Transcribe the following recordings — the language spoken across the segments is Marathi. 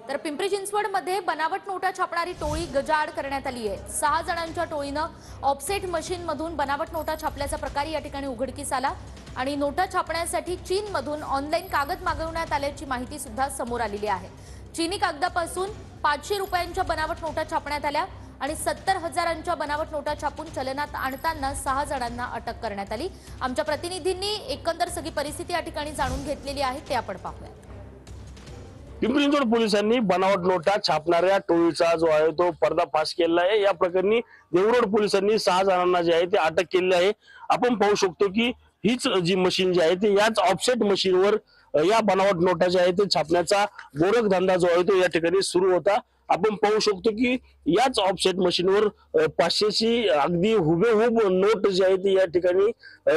तर पिंपरी चिंचवडमध्ये बनावट नोटा छापणारी टोळी गजाआड करण्यात आली आहे। 6 जणांच्या टोळीनं ऑफसेट मशीनमधून बनावट नोटा छापल्याचा प्रकार या ठिकाणी उघडकीस आला आणि नोटा छापण्यासाठी चीनमधून ऑनलाईन कागद मागवण्यात आल्याची माहिती सुद्धा समोर आलेली आहे। चीनी कागदापासून 500 रुपयांच्या बनावट नोटा छापण्यात आल्या आणि 70,000च्या बनावट नोटा छापून चलनात आणताना 6 जणांना अटक करण्यात आली। आमच्या प्रतिनिधींनी एकंदर सगळी परिस्थिती या ठिकाणी जाणून घेतलेली आहे, ते आपण पाहूया। पिंपरी चिंचवड पोलिसांनी बनावट नोटा छापणाऱ्या टोळीचा जो आहे तो पर्दाफाश केला आहे। या प्रकरणी देवरोड पोलिसांनी 6 जणांना जे आहे ते अटक केली आहे। आपण पाहू शकतो की हीच जी मशीन जी आहे ती याच ऑफसेट मशीनवर या बनावट नोटा ज्या आहेत ते छापण्याचा गोरखधंदा जो आहे तो या ठिकाणी सुरू होता। आपण पाहू शकतो की याच ऑफसेट मशीनवर 500ची अगदी हुबेहूब नोट जी आहे ती या ठिकाणी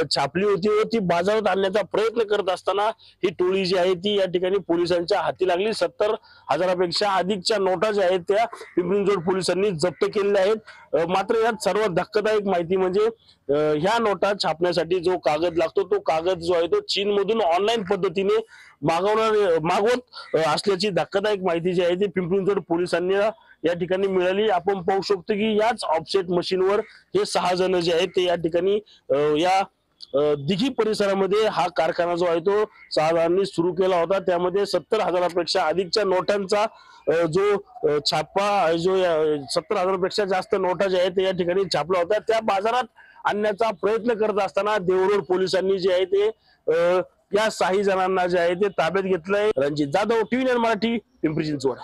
छापली होती व ती बाजारात आणण्याचा प्रयत्न करत असताना ही टोळी जी आहे ती या ठिकाणी पोलिसांच्या हाती लागली। 70,000पेक्षा अधिकच्या नोटा ज्या आहेत त्या पिंपरी चिंचवड पोलिसांनी जप्त केलेल्या आहेत। मात्र यात सर्वात धक्कादायक माहिती म्हणजे ह्या नोटा छापण्यासाठी जो कागद लागतो तो कागद जो आहे तो चीनमधून ऑनलाईन पद्धतीने मागवत असल्याची धक्कादायक माहिती जी आहे ती पिंपरी चिंचवड पोलिसांनी या ठिकाणी मिळाली। आपण पाहू शकतो की याच ऑफसेट मशीनवर हे 6 जण जे आहेत ते या ठिकाणी या दिघी परिसरामध्ये हा कारखाना जो आहे तो 6 जणांनी सुरू केला होता। त्यामध्ये 70,000पेक्षा अधिकच्या नोटांचा जो छापा जो 70,000पेक्षा जास्त नोटा ज्या आहेत या ठिकाणी छापला होता त्या बाजारात आणण्याचा प्रयत्न करत असताना देवरोड पोलिसांनी जे आहे ते या 6 जणांना जे आहे ते ताब्यात घेतलंय। रणजित जाधव, टीव्ही 9 मराठी, पिंपरी चिंचवड।